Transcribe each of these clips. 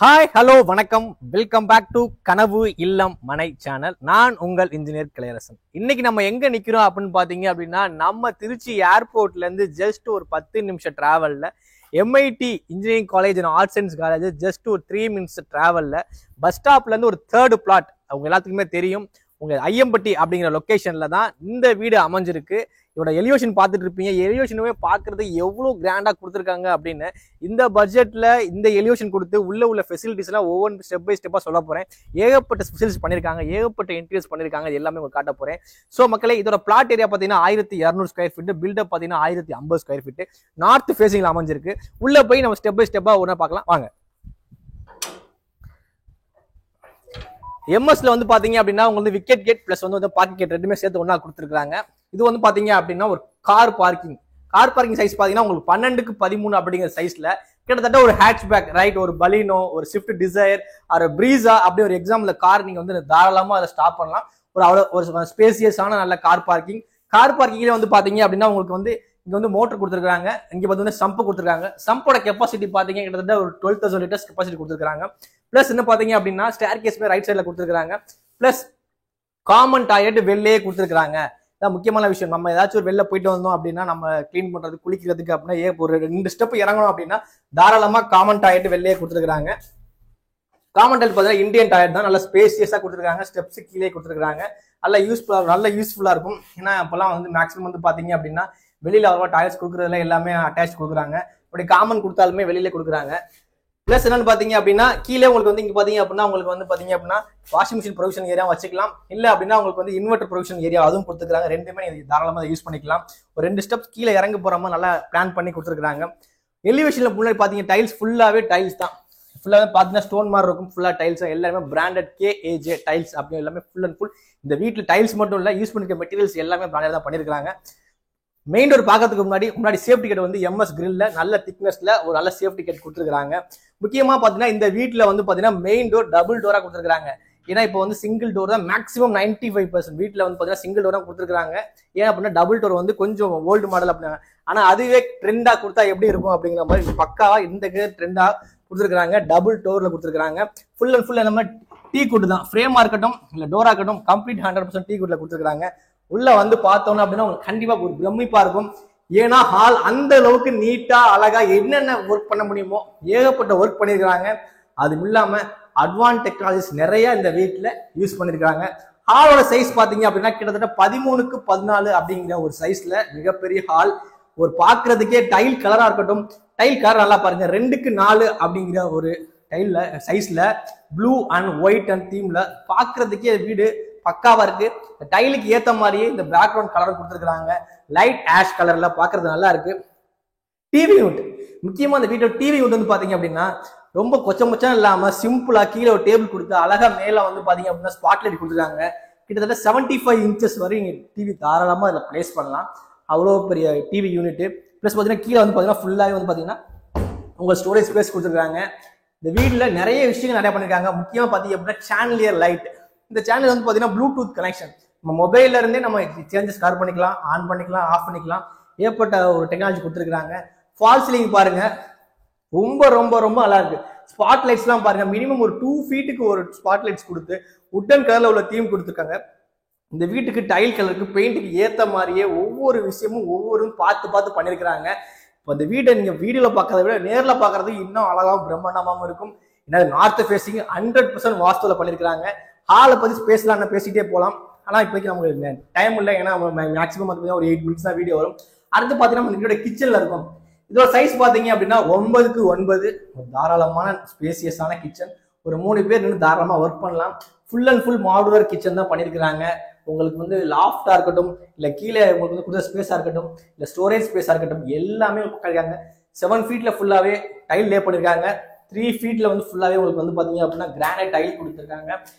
Hi hello வணக்கம் welcome back to கனவு இல்லம் மனை சேனல். நான் உங்கள் இன்ஜினியர் கலையரசன். இன்னைக்கு நம்ம எங்க நிக்கிறோம் அப்படின்னு பாத்தீங்க அப்படின்னா, நம்ம திருச்சி ஏர்போர்ட்ல இருந்து ஜஸ்ட் ஒரு 10 நிமிஷம் டிராவல்ல MIT engineering college and arts science college just ஒரு 3 மினிட்ஸ் டிராவல்ல பஸ் ஸ்டாப்ல இருந்து ஒரு தேர்ட் பிளாட். அவங்க எல்லாத்துக்குமே தெரியும், உங்க ஐயம்பட்டி அப்படிங்கிற லொகேஷன்ல தான் இந்த வீடு அமைஞ்சிருக்கு. இதோட எலிவேஷன் பார்த்துட்டு இருப்பீங்க. எலிவேஷனுமே பார்க்கறது எவ்வளோ கிராண்டா கொடுத்துருக்காங்க அப்படின்னு. இந்த பட்ஜெட்ல இந்த எலிவேஷன் கொடுத்து உள்ள ஃபெசிலிட்டிஸ் எல்லாம் ஒவ்வொரு ஸ்டெப் பை ஸ்டெப்பா சொல்ல போறேன். ஏகப்பட்ட ஸ்பெஷல்ஸ் பண்ணிருக்காங்க, ஏகப்பட்ட இன்டீரியர்ஸ் பண்ணிருக்காங்க. எல்லாமே உங்களுக்கு காட்ட போறேன். ஸோ மக்களே, இதோட பிளாட் ஏரியா பார்த்தீங்கன்னா 1200 ஸ்கொயர் ஃபீட், பில்டப் பார்த்தீங்கன்னா 1050 ஸ்கொயர் ஃபீட், நார்த் ஃபேசிங்ல அமைஞ்சிருக்கு. உள்ள போய் நம்ம ஸ்டெப் பை ஸ்டெப்பா ஒன்றா பார்க்கலாம் வாங்க. எம்எஸ்ல வந்து பாத்தீங்க அப்படின்னா உங்களுக்கு விக்கெட் கேட் பிளஸ் வந்து பார்க்கிங் கேட் ரெண்டுமே சேர்த்து ஒண்ணா கொடுத்துருக்காங்க. இது வந்து பாத்தீங்க அப்படின்னா ஒரு கார் பார்க்கிங் சைஸ் பாத்தீங்கன்னா உங்களுக்கு 12க்கு 13 அப்படிங்கிற சைஸ்ல கிட்டத்தட்ட ஒரு ஹேட்ச்பேக் ரைட், ஒரு பலினோ, ஒரு ஸ்விஃப்ட் டிசைர், ஒரு பிரீசா அப்படி ஒரு எக்ஸாம்பிள் கார் நீங்க வந்து தாராளமா அதை ஸ்டாப் பண்ணலாம். ஒரு ஸ்பேசியஸான நல்ல கார் பார்க்கிங்ல வந்து பாத்தீங்க அப்படின்னா உங்களுக்கு வந்து இங்க வந்து மோட்டர் கொடுத்துருக்காங்க. இங்க வந்து சம்ப் கொடுத்துருக்காங்க. சம்போட கெப்பாசிட்டி பாத்தீங்க கிட்டத்தட்ட ஒரு 12,000 லிட்டர்ஸ் கெப்பாசிட்டி கொடுத்துருக்காங்க. பிளஸ் என்ன பாத்தீங்க அப்படின்னா ஸ்டேர் கேஸ்மே ரைட் சைட்ல கொடுத்துருக்காங்க. பிளஸ் காமன் டாய்லெட் வெளியே கொடுத்துருக்காங்க. இதான் முக்கியமான விஷயம். நம்ம ஏதாச்சும் ஒரு வெளில போயிட்டு வந்தோம் அப்படின்னா நம்ம கிளீன் பண்றது, குளிக்கிறதுக்கு அப்படின்னா ஒரு 2 ஸ்டெப் இறங்கணும் அப்படின்னா தாராளமா காமன் டாய்லெட் வெளியே கொடுத்துருக்காங்க. காமன் டாய்லெட் பார்த்தீங்கன்னா இந்தியன் டாய்லெட் தான், நல்ல ஸ்பேசியஸா கொடுத்துருக்காங்க. ஸ்டெப்ஸ் கீழே கொடுத்துருக்காங்க. நல்ல யூஸ்ஃபுல்லா இருக்கும். ஏன்னா இப்பெல்லாம் வந்து மேக்ஸிமம் வந்து பாத்தீங்க அப்படின்னா வெளியில அவ்வளோ டாய்லெட்ஸ் கொடுக்குறதுல எல்லாமே அட்டாச் கொடுக்குறாங்க. அப்படி காமன் கொடுத்தாலுமே வெளியில கொடுக்குறாங்க. பிளஸ் என்னன்னு பாத்தீங்க அப்படின்னா கீழே உங்களுக்கு வந்து இங்க பாத்தீங்க அப்படின்னா உங்களுக்கு வந்து பாத்தீங்க அப்படின்னா வாஷிங் மிஷின் ப்ரொவிஷன் ஏரியா வச்சுக்கலாம். இல்ல அப்படின்னா உங்களுக்கு வந்து இன்வெர்டர் ப்ரொவிஷன் ஏரியா அதுவும் கொடுத்துருக்காங்க. ரெண்டுமே தாராளமா யூஸ் பண்ணிக்கலாம். ஒரு 2 ஸ்டெப்ஸ் கீழே இறங்க போற மாதிரி நல்லா பிளான் பண்ணி கொடுத்துருக்காங்க. எலிவேஷன்ல முன்னாடி பாத்தீங்க டைல்ஸ் ஃபுல்லாவே டைல்ஸ் தான். ஃபுல்லாவே பாத்தீங்கன்னா ஸ்டோன் மாதிரி இருக்கும். ஃபுல்லா டைல்ஸ் எல்லாமே பிராண்டட் KAJ டைல்ஸ் அப்படி எல்லாமே ஃபுல் அண்ட் ஃபுல். இந்த வீட்டுல டைல்ஸ் மட்டும் இல்ல, யூஸ் பண்ணிருக்க மெட்டீரியல்ஸ் எல்லாமே பிராண்டட் தான் பண்ணிருக்காங்க. மெயின் டோர் பார்க்கறதுக்கு முன்னாடி சேஃப்டி கேட் வந்து MS கிரில்ல நல்ல திக்னஸ்ல ஒரு நல்ல சேஃப்டி கேட் கொடுத்துருக்காங்க. முக்கியமா பாத்தீங்கன்னா இந்த வீட்டுல வந்து பாத்தீங்கன்னா மெயின் டோர் டபுள் டோரா கொடுத்துருக்காங்க. ஏன்னா இப்போ வந்து சிங்கிள் டோர் தான் மேக்ஸிமம் 95% வீட்டுல வந்து பாத்தீங்கன்னா சிங்கிள் டோர் தான் கொடுத்துருக்காங்க. ஏன் அப்படின்னா டபுள் டோர் வந்து கொஞ்சம் ஓல்டு மாடல் அப்படின்னா, ஆனா அதுவே ட்ரெண்டா கொடுத்தா எப்படி இருக்கும் அப்படிங்கிற மாதிரி பக்காவா இந்த ட்ரெண்டா கொடுத்துருக்காங்க. டபுள் டோர்ல கொடுத்துருக்காங்க. ஃபுல் அண்ட் ஃபுல் நம்ம டீ குட் தான். ஃப்ரேமா இருக்கட்டும் இல்ல டோரா இருக்கட்டும் கம்ப்ளீட் 100% டீ குட்ல கொடுத்துருக்காங்க. உள்ள வந்து பார்த்தோம்னா அப்படின்னா உங்களுக்கு கண்டிப்பா ஒரு பிரமிப்பா இருக்கும். ஏன்னா ஹால் அந்த அளவுக்கு நீட்டா அழகா என்னென்ன ஒர்க் பண்ண முடியுமோ ஏகப்பட்ட ஒர்க் பண்ணிருக்காங்க. அது இல்லாம அட்வான்ஸ் டெக்னாலஜிஸ் நிறைய இந்த வீட்டுல யூஸ் பண்ணிருக்காங்க. ஹாலோட சைஸ் பாத்தீங்க அப்படின்னா கிட்டத்தட்ட 13க்கு 14 அப்படிங்கிற ஒரு சைஸ்ல மிகப்பெரிய ஹால். ஒரு பாக்குறதுக்கே டைல் கலரா இருக்கட்டும், டைல் கலர் நல்லா பாருங்க, 2க்கு 4 அப்படிங்கிற ஒரு டைல்ல சைஸ்ல ப்ளூ அண்ட் ஒயிட் அண்ட் தீம்ல பாக்குறதுக்கே வீடு பக்காவா இருக்கு. டைலுக்கு ஏத்த மாதிரியே இந்த பேக்ரவுண்ட் கலர் கொடுத்துருக்காங்க. லைட் ஆஷ் கலர்ல பாக்குறது நல்லா இருக்கு. டிவி யூனிட் முக்கியமா இந்த வீட்டோட டிவி யூனிட் வந்து பாத்தீங்க அப்படின்னா ரொம்ப கொச்சம் இல்லாம சிம்பிளா கீழே ஒரு டேபிள் கொடுத்து அழகா மேல வந்து பாத்தீங்க அப்படின்னா ஸ்பாட்லைட் கொடுத்துருக்காங்க. கிட்டத்தட்ட 75 இன்ச்சஸ் வரை டிவி தாராளமா இதுல பிளேஸ் பண்ணலாம். அவ்வளோ பெரிய டிவி யூனிட். பிளஸ் பாத்தீங்கன்னா கீழே வந்து பாத்தீங்கன்னா ஃபுல்லாவே வந்து பாத்தீங்கன்னா உங்க ஸ்டோரேஜ் ஸ்பேஸ் கொடுத்துருக்காங்க. இந்த வீட்டுல நிறைய விஷயங்கள் நிறைய பண்ணிருக்காங்க. முக்கியமா பாத்தீங்க அப்படின்னா சாண்டிலியர் லைட். இந்த சேனல் வந்து பாத்தீங்கன்னா ப்ளூடூத் கனெக்ஷன். நம்ம மொபைல்ல இருந்தே நம்ம சேஞ்சஸ் ஸ்டார்ட் பண்ணிக்கலாம், ஆன் பண்ணிக்கலாம், ஆஃப் பண்ணிக்கலாம். ஏற்பட்ட ஒரு டெக்னாலஜி கொடுத்துருக்காங்க. ஃபால் சீலிங் பாருங்க, ரொம்ப ரொம்ப ரொம்ப நல்லா இருக்கு. ஸ்பாட் லைட்ஸ் எல்லாம் பாருங்க, மினிமம் ஒரு 2 ஃபீட்டுக்கு ஒரு ஸ்பாட் லைட்ஸ் கொடுத்து உட்டன் கலர்ல உள்ள தீம் கொடுத்துருக்காங்க. இந்த வீட்டுக்கு டைல் கலருக்கு பெயிண்ட்டுக்கு ஏத்த மாதிரியே ஒவ்வொரு விஷயமும் ஒவ்வொரும் பார்த்து பண்ணிருக்கிறாங்க. இப்போ இந்த வீட்டை நீங்க வீடியோல பாக்கிறத விட நேர்ல பாக்குறது இன்னும் அழகாவும் பிரம்மாண்டமாவும் இருக்கும். ஏன்னா நார்த் ஃபேசிங் 100% வாஸ்துல பண்ணிருக்காங்க. ஹாலை பத்தி பேசலாம், பேசிட்டே போகலாம். ஆனா இப்போதைக்கு நமக்கு டைம் இல்லை. ஏன்னா மேக்ஸிமம் ஒரு 8 மினிட்ஸ் தான் வீடியோ வரும். அடுத்து பாத்தீங்கன்னா இதோட கிச்சன்ல இருக்கும். இதோட சைஸ் பாத்தீங்க அப்படின்னா 9க்கு 9 ஒரு தாராளமான ஸ்பேசியஸான கிச்சன். ஒரு 3 பேர் நின்று தாராளமா ஒர்க் பண்ணலாம். Full and full modular kitchen தான் பண்ணிருக்காங்க. உங்களுக்கு வந்து லாஃப்டா இருக்கட்டும், இல்ல கீழே உங்களுக்கு வந்து கொடுத்த ஸ்பேஸா இருக்கட்டும், இல்ல ஸ்டோரேஜ் ஸ்பேஸா இருக்கட்டும், எல்லாமே பண்ணிருக்காங்க. 7 ஃபீட்ல ஃபுல்லாவே டைல் லே பண்ணிருக்காங்க. 3 ஃபீட்ல வந்து ஃபுல்லாவே உங்களுக்கு வந்து பாத்தீங்க அப்படின்னா கிரானைட் டைல் கொடுத்துருக்காங்க.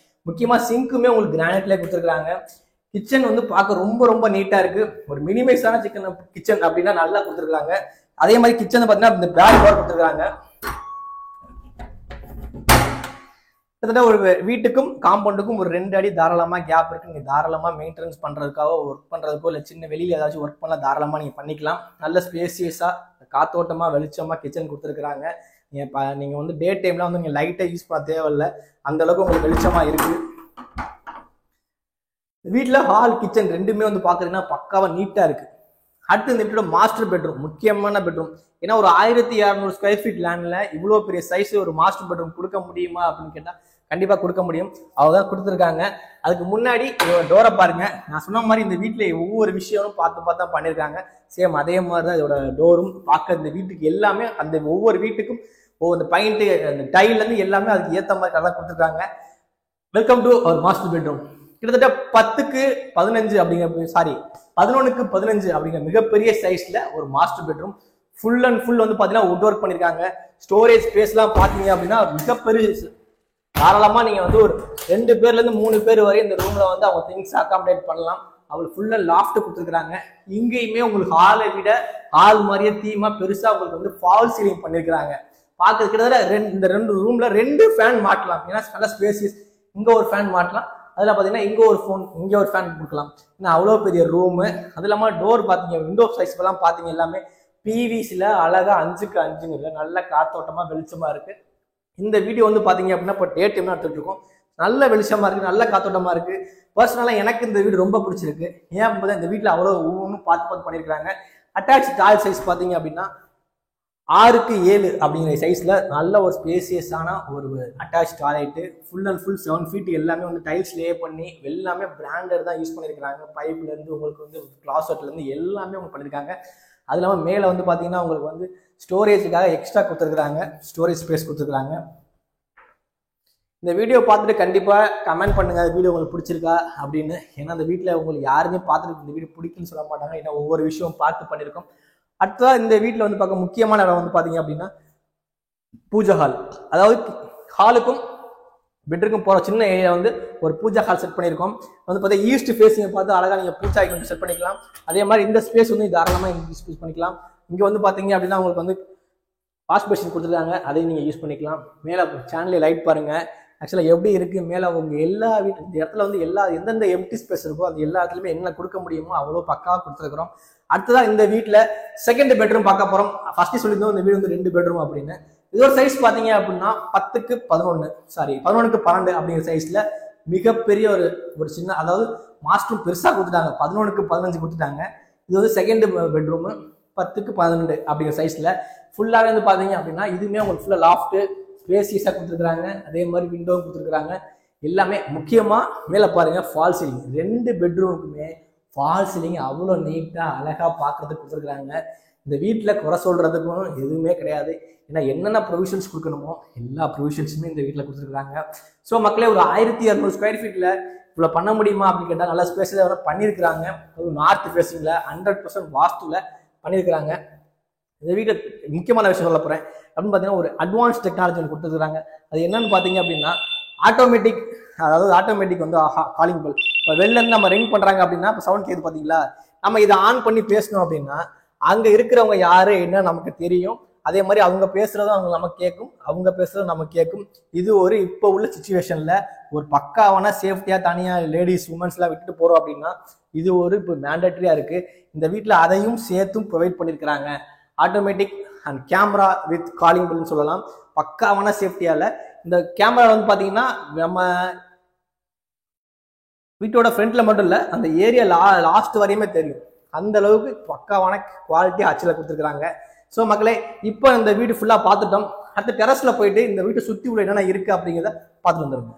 முக்கியமா சிங்க்குமே உங்களுக்கு கிரானைட்ல கொடுத்துருக்காங்க. கிச்சன் வந்து பார்க்க ரொம்ப ரொம்ப நீட்டா இருக்கு. ஒரு மினிமைஸான கிச்சன் அப்படின்னா நல்லா கொடுத்துருக்காங்க. அதே மாதிரி கிச்சன் பாத்தீங்கன்னா இந்த பேக் டோர் கொடுத்துருக்காங்க. கிட்டத்தட்ட ஒரு வீட்டுக்கும் காம்பவுண்டுக்கும் ஒரு 2 அடி தாராளமா கேப் இருக்கு. நீங்க தாராளமா மெயின்டெனன்ஸ் பண்றதுக்காக, ஒர்க் பண்றதுக்கோ இல்ல சின்ன வெளியில ஏதாச்சும் ஒர்க் பண்ணலாம் தாராளமா நீங்க பண்ணிக்கலாம். நல்ல ஸ்பேசியஸா காத்தோட்டமா வெளிச்சமா கிச்சன் கொடுத்துருக்காங்க. நீங்க வந்து டே டைம்ல வந்து நீங்க லைட்டை யூஸ் பண்ண தேவையில்லை, அந்த அளவுக்கு உங்களுக்கு வெளிச்சமா இருக்கு. வீட்டுல ஹால் கிச்சன் ரெண்டுமே வந்து பாக்குறீங்கன்னா பக்காவா நீட்டா இருக்கு. அடுத்து இந்த வீட்டோட மாஸ்டர் பெட்ரூம், முக்கியமான பெட்ரூம். ஏன்னா ஒரு 1200 ஸ்கொயர் ஃபீட் லேண்ட்ல இவ்வளவு பெரிய சைஸ் ஒரு மாஸ்டர் பெட்ரூம் கொடுக்க முடியுமா அப்படின்னு கேட்டா கண்டிப்பா கொடுக்க முடியும். அவதான் கொடுத்துருக்காங்க. அதுக்கு முன்னாடி டோரை பாருங்க. நான் சொன்ன மாதிரி இந்த வீட்டுல ஒவ்வொரு விஷயமும் பார்த்து தான் பண்ணிருக்காங்க. சேம் அதே மாதிரிதான் இதோட டோரும் பார்க்க. இந்த வீட்டுக்கு எல்லாமே அந்த ஒவ்வொரு வீட்டுக்கும் அந்த பெயிண்ட் அந்த டைல்ல இருந்து எல்லாமே அதுக்கு ஏத்த மாதிரி கலர் கொடுத்துருக்காங்க. Welcome to our master bedroom. கிட்டத்தட்ட 10க்கு 15 அப்படிங்கிற 11க்கு 15 அப்படிங்கிற மிகப்பெரிய சைஸ்ல ஒரு master bedroom. Full and full வந்து பாத்தீங்கன்னா வுட் ஒர்க் பண்ணிருக்காங்க. ஸ்டோரேஜ் ஸ்பேஸ் எல்லாம் பாத்தீங்க அப்படின்னா மிகப்பெரிய தாராளமா நீங்க வந்து ஒரு 2 பேர்ல இருந்து 3 பேர் வரை இந்த ரூம்ல வந்து அவங்க திங்ஸ் அகாமடேட் பண்ணலாம். அவங்களுக்கு ஃபுல்லா லாஃப்ட் கொடுத்துருக்காங்க. இங்கேயுமே உங்களுக்கு ஹாலை விட ஹால் மாதிரியே தீமா பெருசா உங்களுக்கு வந்து ஃபால் சீலிங் பண்ணிருக்காங்க. பார்க்க கிட்டத்தட்ட இந்த 2 ரூம்ல 2 ஃபேன் மாட்டலாம். ஏன்னா நல்ல ஸ்பேசியஸ். இங்க ஒரு ஃபேன் மாட்டலாம், அதுல பாத்தீங்கன்னா இங்க ஒரு ஃபேன் கொடுக்கலாம். ஏன்னா அவ்வளவு பெரிய ரூம். அது இல்லாம டோர் பாத்தீங்க, விண்டோ சைஸ் எல்லாம் பாத்தீங்க எல்லாமே பிவிசில அழகா 5க்கு 5 நல்ல காத்தோட்டமா வெளிச்சமா இருக்கு. இந்த வீடியோ வந்து பாத்தீங்க அப்படின்னா இப்போ டே டைம் எடுத்துட்டு இருக்கோம். நல்ல வெளிச்சமா இருக்கு, நல்ல காத்தோட்டமா இருக்கு. பர்சனலா எனக்கு இந்த வீடு ரொம்ப பிடிச்சிருக்கு. ஏன் அப்படின்னா இந்த வீட்டுல அவ்வளவு ஒவ்வொன்றும் பார்த்து பண்ணிருக்காங்க. அட்டாச் டாய்லெட் சைஸ் பாத்தீங்க அப்படின்னா 6க்கு 7 அப்படிங்கிற சைஸ்ல நல்ல ஒரு ஸ்பேசியஸான ஒரு attach toilet. Full and full 7 feet எல்லாமே வந்து டைல்ஸ் லே பண்ணி எல்லாமே பிராண்டட் தான் யூஸ் பண்ணிருக்காங்க. பைப்ல இருந்து உங்களுக்கு வந்து கிளாஸ்ல இருந்து எல்லாமே அவங்க பண்ணிருக்காங்க. அது இல்லாமல் மேலே வந்து பார்த்தீங்கன்னா உங்களுக்கு வந்து ஸ்டோரேஜுக்காக எக்ஸ்ட்ரா கொடுத்துருக்குறாங்க, ஸ்டோரேஜ் ஸ்பேஸ் கொடுத்துருக்குறாங்க. இந்த வீடியோ பார்த்துட்டு கண்டிப்பாக கமெண்ட் பண்ணுங்க வீடியோ உங்களுக்கு பிடிச்சிருக்கா அப்படின்னு. ஏன்னா அந்த வீட்டில் உங்களுக்கு யாருமே பார்த்துட்டு இந்த வீடியோ பிடிக்குன்னு சொல்ல மாட்டாங்க. ஏன்னா ஒவ்வொரு விஷயம் பார்த்து பண்ணியிருக்கோம். அடுத்ததான் இந்த வீட்டில் வந்து பார்க்க முக்கியமான இடம் வந்து பார்த்தீங்க அப்படின்னா பூஜா ஹால். அதாவது ஹாலுக்கும் பெட்ரூக்கும் போகிற சின்ன ஏரியா வந்து ஒரு பூஜா ஹால் செட் பண்ணியிருக்கோம். வந்து பார்த்தா ஈஸ்ட் ஃபேஸிங்கை பார்த்து அழகாக நீங்கள் பூஜா ஐட்டம் செட் பண்ணிக்கலாம். அதே மாதிரி இந்த ஸ்பேஸ் வந்து தாராளமாக யூஸ் பண்ணிக்கலாம். இங்கே வந்து பார்த்தீங்க அப்படின்னா உங்களுக்கு வந்து வாஷ் பேஷன் கொடுத்துருக்காங்க, அதையும் நீங்கள் யூஸ் பண்ணிக்கலாம். மேலே சேனலில் லைட் பாருங்கள். ஆக்சுவலாக எப்படி இருக்குது மேலே உங்கள் எல்லா இந்த இடத்துல வந்து எந்தெந்த எம்டி ஸ்பேஸ் இருக்கோ அந்த எல்லா இடத்துலையுமே என்ன கொடுக்க முடியுமோ அவ்வளோ பக்காவாக கொடுத்துருக்குறோம். அடுத்ததான் இந்த வீட்டில் செகண்ட் பெட்ரூம் பார்க்க போகிறோம். ஃபர்ஸ்ட் சொல்லியிருந்தோம் இந்த வீடு வந்து 2 பெட்ரூம் அப்படின்னு. இதோட சைஸ் பாத்தீங்க அப்படின்னா 10க்கு 11 அப்படிங்கிற சைஸ்ல மிகப்பெரிய ஒரு சின்ன, அதாவது மாஸ்டர் பெருசா கொடுத்துட்டாங்க, 11க்கு 15 கொடுத்துட்டாங்க. இது வந்து செகண்ட் பெட்ரூம் 10க்கு 12 அப்படிங்கிற சைஸ்ல ஃபுல்லாவே வந்து பாத்தீங்க அப்படின்னா இதுவுமே உங்களுக்கு ஃபுல்லா லாஃப்ட் ஸ்பேசியஸா கொடுத்துருக்காங்க. அதே மாதிரி விண்டோ கொடுத்துருக்காங்க. எல்லாமே முக்கியமா மேல பாருங்க ஃபால் சீலிங். 2 பெட்ரூமுக்குமே ஃபால் சீலிங் அவ்வளோ நீட்டா அழகா பார்க்கறதுக்கு கொடுத்துருக்காங்க. இந்த வீட்டில் குறை சொல்றதுக்கும் எதுவுமே கிடையாது. ஏன்னா என்னென்ன ப்ரொவிஷன்ஸ் கொடுக்கணுமோ எல்லா ப்ரொவிஷன்ஸுமே இந்த வீட்டில் கொடுத்துருக்காங்க. ஸோ மக்களே ஒரு 1200 ஸ்கொயர் ஃபீட்ல இவ்வளோ பண்ண முடியுமா அப்படின்னு கேட்டால் நல்ல ஸ்பேஸாக பண்ணியிருக்கிறாங்க. ஒரு நார்த் ஃபேஸிங்ல 100% வாஸ்துல பண்ணியிருக்கிறாங்க. இந்த வீட்டில் முக்கியமான விஷயம் சொல்ல போறேன் அப்படின்னு பார்த்தீங்கன்னா ஒரு அட்வான்ஸ் டெக்னாலஜி ஒன்று கொடுத்துருக்காங்க. அது என்னன்னு பார்த்தீங்க அப்படின்னா ஆட்டோமேட்டிக் வந்து காலிங் பெல். இப்போ வெளில இருந்து நம்ம ரிங் பண்றாங்க அப்படின்னா இப்போ சவுண்ட் கேது பார்த்தீங்களா, நம்ம இதை ஆன் பண்ணி பேசணும் அப்படின்னா அங்க இருக்கிறவங்க யாரு என்ன நமக்கு தெரியும். அதே மாதிரி அவங்க பேசுறதும் அவங்க நமக்கு கேட்கும், அவங்க பேசுறதும் நமக்கு கேட்கும். இது ஒரு இப்போ உள்ள சிச்சுவேஷன்ல ஒரு பக்காவான சேஃப்டியா தனியா லேடிஸ் உமன்ஸ் எல்லாம் விட்டுட்டு போறோம் அப்படின்னா இது ஒரு இப்போ மேண்டேட்டரியா இருக்கு. இந்த வீட்டில் அதையும் சேர்த்தும் ப்ரொவைட் பண்ணிருக்கிறாங்க. Automatic and camera with calling பெல்னு சொல்லலாம். பக்காவான சேஃப்டியால இந்த கேமரா வந்து பாத்தீங்கன்னா நம்ம வீட்டோட ஃப்ரண்ட்ல மட்டும் இல்ல அந்த ஏரியா லாஸ்ட் வரையுமே தெரியும். அந்த அளவுக்கு பக்காவான குவாலிட்டி ஆட்சியில கொடுத்துருக்காங்க. ஸோ மக்களே இப்போ இந்த வீடு ஃபுல்லா பார்த்துட்டோம். அடுத்த டெரஸ்ல போயிட்டு இந்த வீட்டை சுத்தி உள்ள என்னென்ன இருக்கு அப்படிங்கிறத பார்த்துட்டு வந்துருங்க.